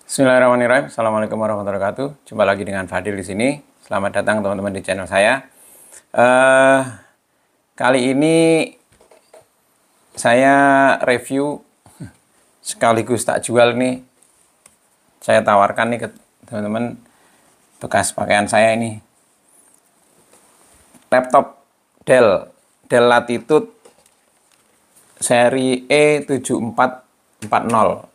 Bismillahirrahmanirrahim. Assalamualaikum warahmatullahi wabarakatuh. Jumpa lagi dengan Fadil di sini. Selamat datang teman-teman di channel saya. Kali ini saya review sekaligus tak jual nih. Saya tawarkan nih ke teman-teman bekas pakaian saya ini. Laptop Dell Latitude seri E7440.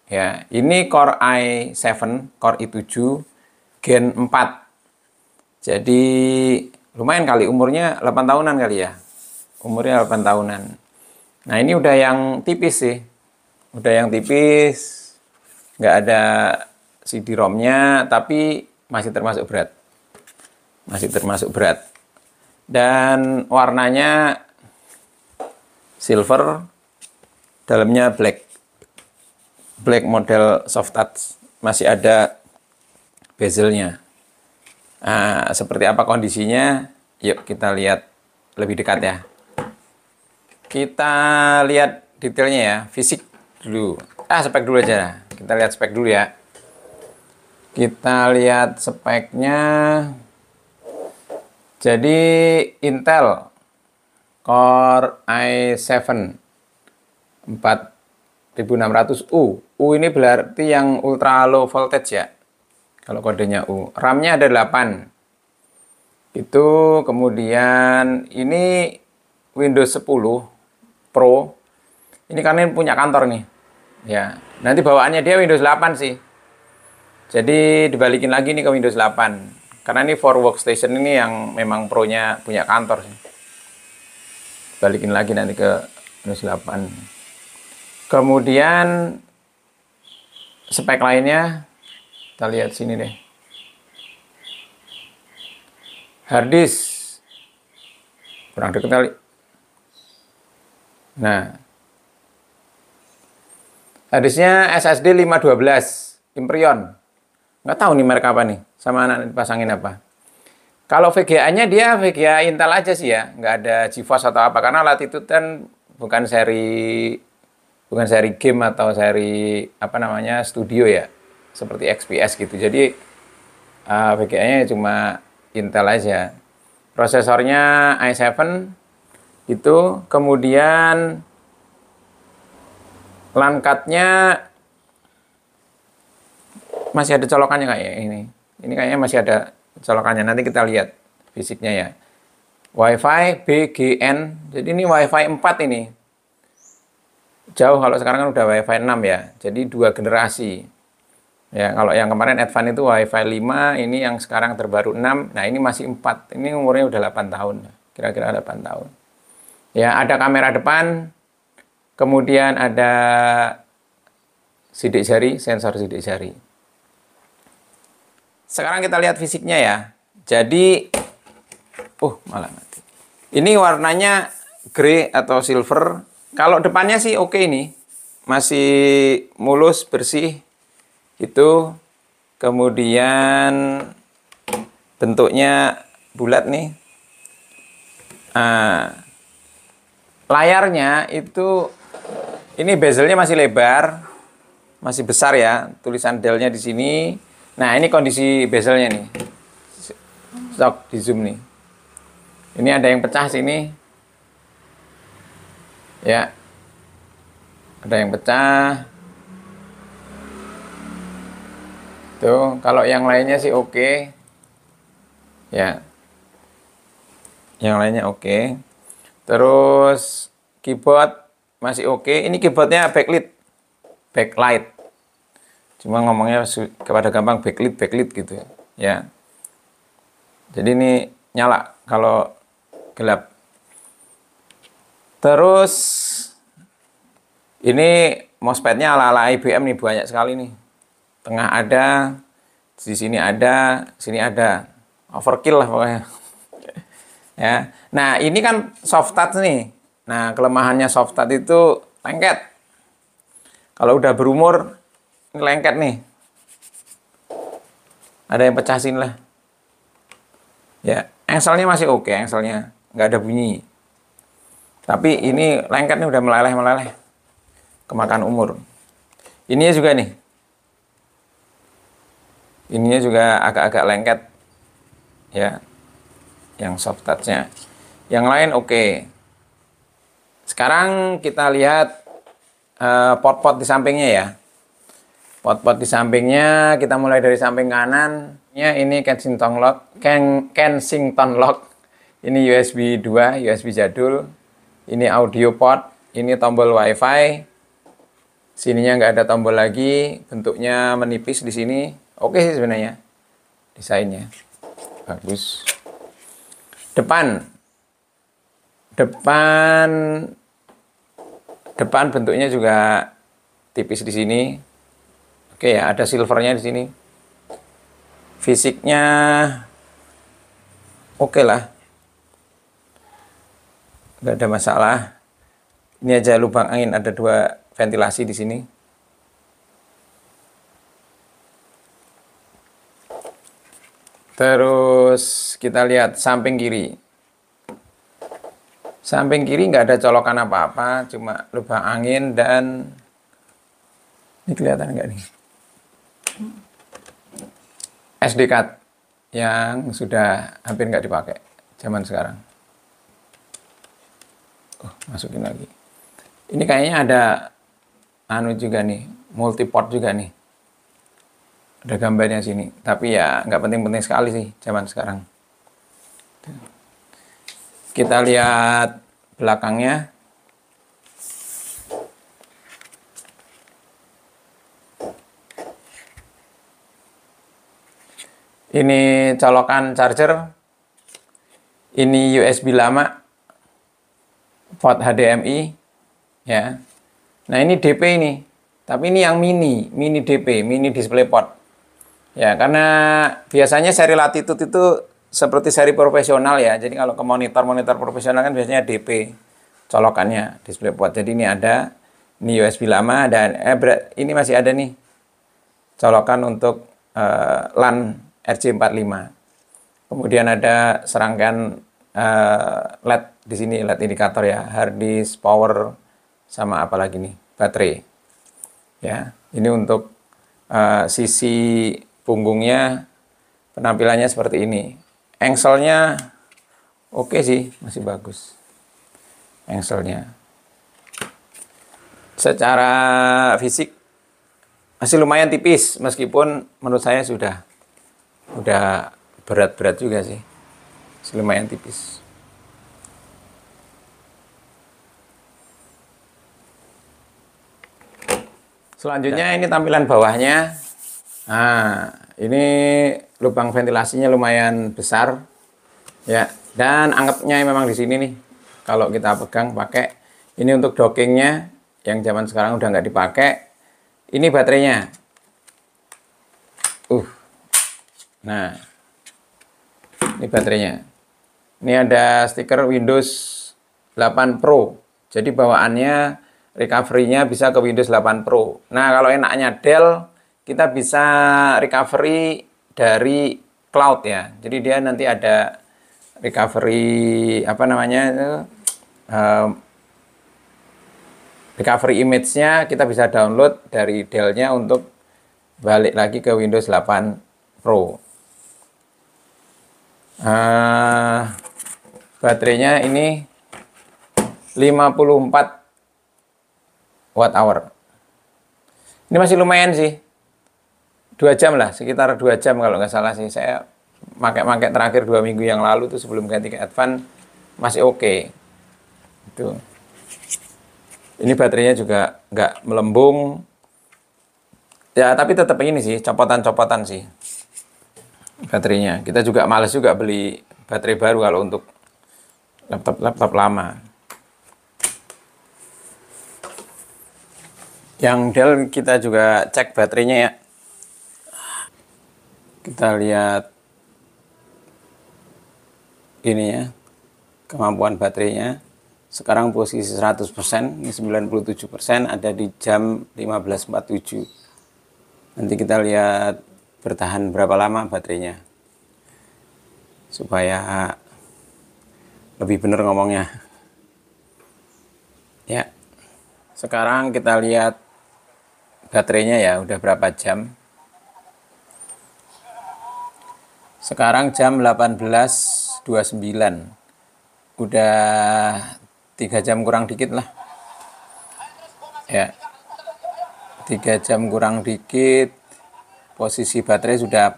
Ya, ini Core i7, Core i7 Gen 4. Jadi lumayan kali umurnya 8 tahunan kali ya. Umurnya 8 tahunan. Nah, ini udah yang tipis sih. Udah yang tipis. Nggak ada CD-ROM-nya, tapi masih termasuk berat. Masih termasuk berat. Dan warnanya silver, dalamnya black model soft touch, masih ada bezelnya. Nah, seperti apa kondisinya? Yuk kita lihat lebih dekat ya. Kita lihat detailnya ya, fisik dulu. Spek dulu aja. Kita lihat spek dulu ya. Kita lihat speknya. Jadi Intel Core i7 4600U. U ini berarti yang ultra low voltage ya. Kalau kodenya U. RAM-nya ada 8. Itu kemudian ini Windows 10 Pro. Ini kan ini punya kantor nih. Ya, nanti bawaannya dia Windows 8 sih. Jadi dibalikin lagi nih ke Windows 8. Karena ini for workstation ini yang memang Pro-nya punya kantor sih. Balikin lagi nanti ke Windows 8. Kemudian spek lainnya kita lihat sini deh. Harddisk kurang deket kali. Nah, harddisknya SSD 512 Imprion. Nggak tahu nih merek apa nih, sama anak dipasangin apa. Kalau VGA-nya dia VGA Intel aja sih ya, nggak ada GeForce atau apa, karena Latitude kan bukan seri game atau seri apa namanya studio ya, seperti XPS gitu. Jadi VGA-nya cuma Intel aja. Prosesornya i7 itu, kemudian LAN card-nya masih ada colokannya kayak ini. Ini kayaknya masih ada colokannya. Nanti kita lihat fisiknya ya. WiFi BGN. Jadi ini WiFi 4 ini. Jauh, kalau sekarang kan udah WiFi 6 ya. Jadi 2 generasi. Ya, kalau yang kemarin Advance itu WiFi 5, ini yang sekarang terbaru 6. Nah, ini masih 4. Ini umurnya udah 8 tahun. Kira-kira 8 tahun. Ya, ada kamera depan. Kemudian ada sidik jari, sensor sidik jari. Sekarang kita lihat fisiknya ya. Jadi malah mati. Ini warnanya grey atau silver. Kalau depannya sih oke nih. Masih mulus, bersih. Itu. Kemudian bentuknya bulat nih. Layarnya itu, ini bezelnya masih lebar. Masih besar ya. Tulisan Dell-nya di sini. Nah, ini kondisi bezelnya nih. Stok di zoom nih. Ini ada yang pecah sini. Ya. Ada yang pecah. Tuh, kalau yang lainnya sih oke. Ya. Yang lainnya oke. Terus keyboard masih oke. Ini keyboardnya backlight. Cuma ngomongnya kepada gampang backlit gitu ya. Jadi ini nyala kalau gelap. Terus ini mousepad-nya ala-ala IBM nih, banyak sekali nih. Tengah ada, di sini ada, sini ada. Overkill lah pokoknya. Ya. Nah, ini kan soft touch nih. Nah, kelemahannya soft touch itu lengket. Kalau udah berumur, ini lengket nih. Ada yang pecah sini lah. Ya, engselnya masih oke, engselnya nggak ada bunyi. Tapi ini lengket nih udah meleleh, kemakan umur. Ini juga nih. ininya juga agak-agak lengket ya, yang soft touch-nya. Yang lain oke. Sekarang kita lihat pot-pot di sampingnya ya. Pot-pot di sampingnya, kita mulai dari samping kanan. Ini Kensington lock, Kensington lock. Ini USB 2, USB jadul. Ini audio port, ini tombol WiFi. Sininya nggak ada tombol lagi, bentuknya menipis di sini. Oke sih sebenarnya, desainnya bagus. Depan bentuknya juga tipis di sini. Oke ya, ada silvernya di sini. Fisiknya oke lah, nggak ada masalah. Ini aja lubang angin, ada 2 ventilasi di sini. Terus kita lihat samping kiri. Samping kiri nggak ada colokan apa-apa, cuma lubang angin dan ini kelihatan nggak nih? SD card yang sudah hampir nggak dipakai zaman sekarang. Masukin lagi. Ini kayaknya ada anu juga nih, multiport juga nih. Ada gambarnya sini. Tapi ya nggak penting-penting sekali sih zaman sekarang. Kita lihat belakangnya. Ini colokan charger. Ini USB lama. Port HDMI. Ya. Nah ini DP ini. Tapi ini yang mini DP, mini DisplayPort. Ya, karena biasanya seri Latitude itu seperti seri profesional ya. Jadi kalau ke monitor profesional kan biasanya DP colokannya DisplayPort. Jadi ini ada, ini USB lama dan ini masih ada nih colokan untuk LAN RJ45. Kemudian ada serangkaian LED di sini, LED indikator ya, hard disk, power, sama apa lagi nih, baterai. Ya, ini untuk sisi punggungnya penampilannya seperti ini. Engselnya oke sih, masih bagus. Engselnya. Secara fisik masih lumayan tipis, meskipun menurut saya udah berat-berat juga sih. Masih lumayan tipis. Selanjutnya ini tampilan bawahnya. Nah, ini lubang ventilasinya lumayan besar. Ya, dan angetnya memang di sini nih. Kalau kita pegang pakai ini untuk dockingnya yang zaman sekarang udah nggak dipakai. Ini baterainya. Nah, ini baterainya. Ini ada stiker Windows 8 Pro. Jadi bawaannya recovery-nya bisa ke Windows 8 Pro. Nah, kalau enaknya Dell, kita bisa recovery dari cloud ya. Jadi dia nanti ada recovery apa namanya itu, recovery image-nya kita bisa download dari Dell-nya untuk balik lagi ke Windows 8 Pro. Baterainya ini 54 watt-hour. Ini masih lumayan sih. 2 jam lah, sekitar 2 jam kalau nggak salah sih. Saya pakai terakhir 2 minggu yang lalu tuh sebelum ganti ke Advance masih oke. Itu. Ini baterainya juga nggak melembung. Ya, tapi tetap ini sih, copotan-copotan sih baterainya. Kita juga males juga beli baterai baru kalau untuk laptop lama. Yang Dell kita juga cek baterainya ya. Kita lihat ini ya, kemampuan baterainya. Sekarang posisi 100%, ini 97%, ada di jam 15.47. Nanti kita lihat bertahan berapa lama baterainya. Supaya lebih benar ngomongnya. Ya. Sekarang kita lihat baterainya ya, udah berapa jam. Sekarang jam 18.29. Udah 3 jam kurang dikit lah. Ya. 3 jam kurang dikit. Posisi baterai sudah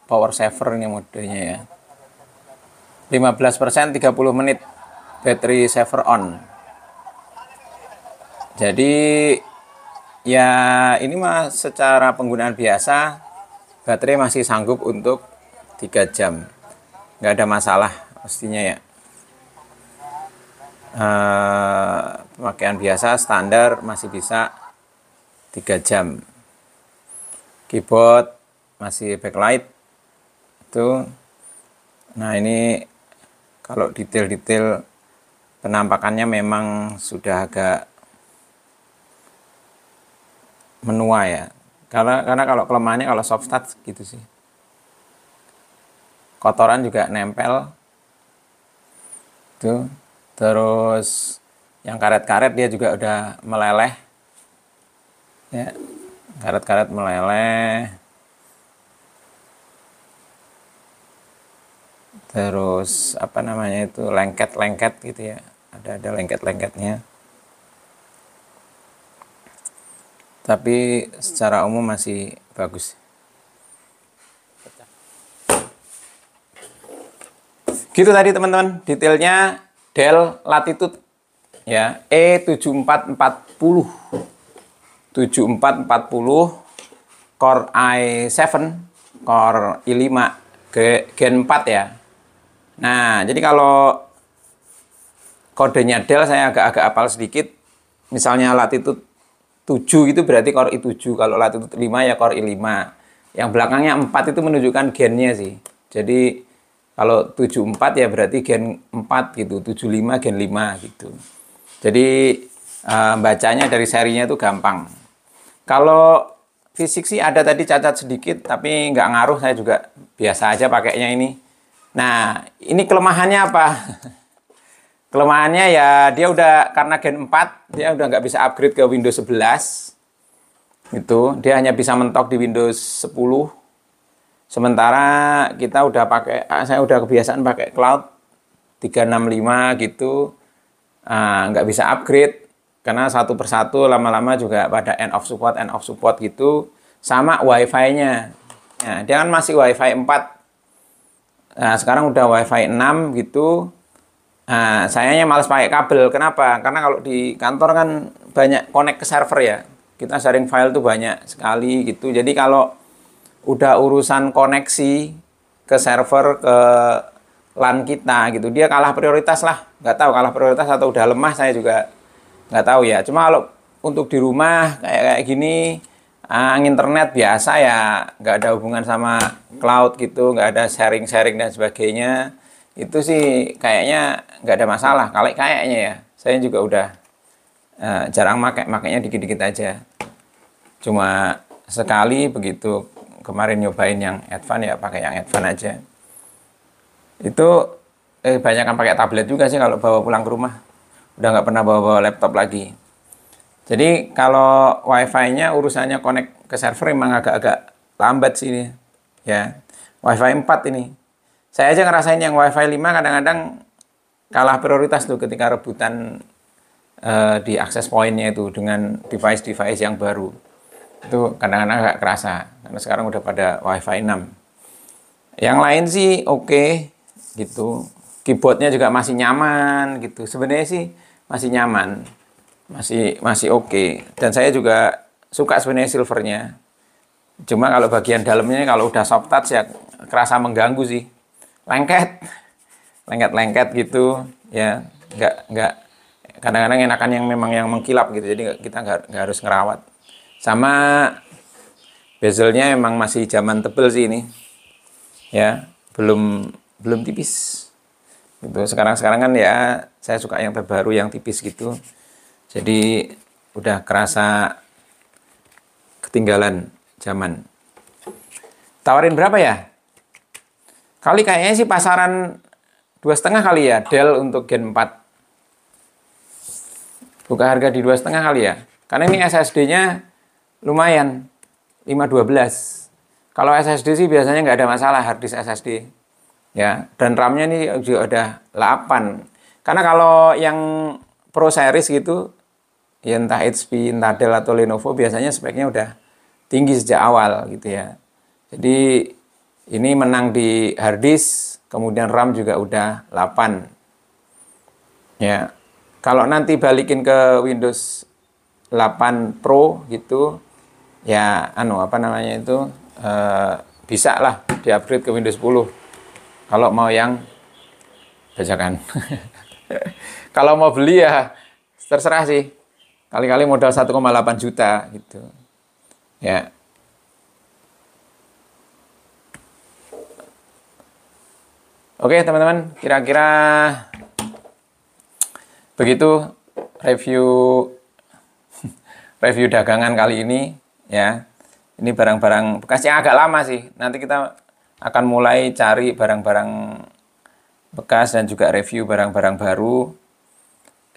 power saver ini modenya ya. 15% 30 menit battery saver on. Jadi ya ini mah secara penggunaan biasa baterai masih sanggup untuk 3 jam. Nggak ada masalah pastinya ya. Pemakaian biasa standar masih bisa 3 jam. Keyboard masih backlight itu. Nah ini kalau detail-detail penampakannya memang sudah agak menua ya. Karena kalau kelemahannya kalau soft touch gitu sih. Kotoran juga nempel. Tuh. Terus yang karet-karet dia juga udah meleleh. Ya. Karet-karet meleleh. Terus apa namanya itu lengket-lengket gitu ya. Ada lengket-lengketnya. Tapi secara umum masih bagus. Gitu tadi teman-teman, detailnya Dell Latitude ya, E7440. 7440 Core i7, Core i5 Gen 4 ya. Nah, jadi kalau kodenya Dell saya agak-agak hafal sedikit. Misalnya Latitude 7 itu berarti Core i7, kalau Latitude 5 ya Core i5. Yang belakangnya 4 itu menunjukkan gennya sih. Jadi kalau 74 ya berarti Gen 4 gitu, 75 Gen 5 gitu. Jadi bacanya dari serinya itu gampang. Kalau fisik sih ada tadi cacat sedikit, tapi nggak ngaruh, saya juga biasa aja pakainya ini. Nah, ini kelemahannya apa? Kelemahannya ya dia udah, karena Gen 4, dia udah nggak bisa upgrade ke Windows 11. Itu, dia hanya bisa mentok di Windows 10. Sementara kita udah pakai, saya udah kebiasaan pakai cloud 365 gitu, nggak bisa upgrade karena satu persatu lama-lama juga pada end of support gitu, sama wifi-nya. Nah, dia kan masih wifi 4. Nah, sekarang udah wifi 6 gitu. Nah, sayangnya males pakai kabel. Kenapa? Karena kalau di kantor kan banyak connect ke server ya. Kita sharing file tuh banyak sekali gitu. Jadi kalau udah urusan koneksi ke server, ke LAN kita gitu, dia kalah prioritas lah. Nggak tahu kalah prioritas atau udah lemah, saya juga nggak tahu ya. Cuma kalau untuk di rumah kayak gini, internet biasa ya, nggak ada hubungan sama cloud gitu, nggak ada sharing-sharing dan sebagainya. Itu sih kayaknya nggak ada masalah. Kayaknya ya, saya juga udah jarang makainya dikit-dikit aja. Cuma sekali begitu kemarin nyobain yang advance ya, pakai yang advance aja. Itu banyak kan pakai tablet juga sih kalau bawa pulang ke rumah. Udah nggak pernah bawa laptop lagi. Jadi kalau wifi-nya urusannya connect ke server emang agak-agak lambat sih ini. Ya, wifi 4 ini. Saya aja ngerasain yang wifi 5 kadang-kadang kalah prioritas tuh ketika rebutan di access point-nya itu dengan device-device yang baru. Itu kadang-kadang agak kerasa karena sekarang udah pada wifi 6. Yang lain sih oke gitu. Keyboardnya juga masih nyaman gitu. Sebenarnya sih masih nyaman. Masih oke. Dan saya juga suka sebenarnya silvernya. Cuma kalau bagian dalamnya kalau udah soft touch ya kerasa mengganggu sih. Lengket gitu ya. Nggak kadang-kadang enakan yang memang yang mengkilap gitu. Jadi kita nggak harus ngerawat. Sama bezelnya emang masih zaman tebel sih ini. Ya, belum tipis. Gitu. Sekarang kan ya saya suka yang terbaru yang tipis gitu. Jadi udah kerasa ketinggalan zaman. Tawarin berapa ya? Kali kayaknya sih pasaran 2,5 kali ya Dell untuk Gen 4. Buka harga di 2,5 kali ya. Karena ini SSD-nya lumayan 512. Kalau SSD sih biasanya nggak ada masalah, hard disk SSD. Ya, dan RAM-nya ini juga udah 8. Karena kalau yang Pro series gitu, ya entah HP, entah Dell atau Lenovo biasanya speknya udah tinggi sejak awal gitu ya. Jadi ini menang di hard disk, kemudian RAM juga udah 8. Ya. Kalau nanti balikin ke Windows 8 Pro gitu, ya apa namanya itu bisa lah di-upgrade ke Windows 10. Kalau mau yang bajakan. Kalau mau beli ya terserah sih. Kali-kali modal 1,8 juta gitu. Ya. Oke, teman-teman, kira-kira begitu review dagangan kali ini ya. Ini barang-barang bekas yang agak lama sih. Nanti kita akan mulai cari barang-barang bekas dan juga review barang-barang baru.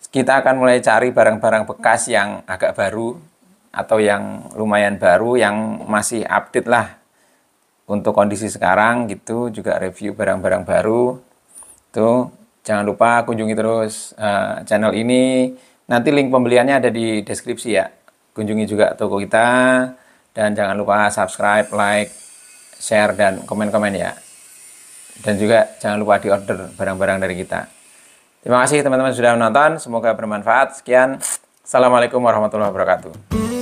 Kita akan mulai cari barang-barang bekas yang agak baru atau yang lumayan baru, yang masih update lah untuk kondisi sekarang gitu. Juga review barang-barang baru. Tuh, jangan lupa kunjungi terus channel ini. Nanti link pembeliannya ada di deskripsi ya. Kunjungi juga toko kita. Dan jangan lupa subscribe, like, share, dan komen-komen ya. Dan juga jangan lupa di order barang-barang dari kita. Terima kasih teman-teman sudah menonton. Semoga bermanfaat. Sekian. Assalamualaikum warahmatullahi wabarakatuh.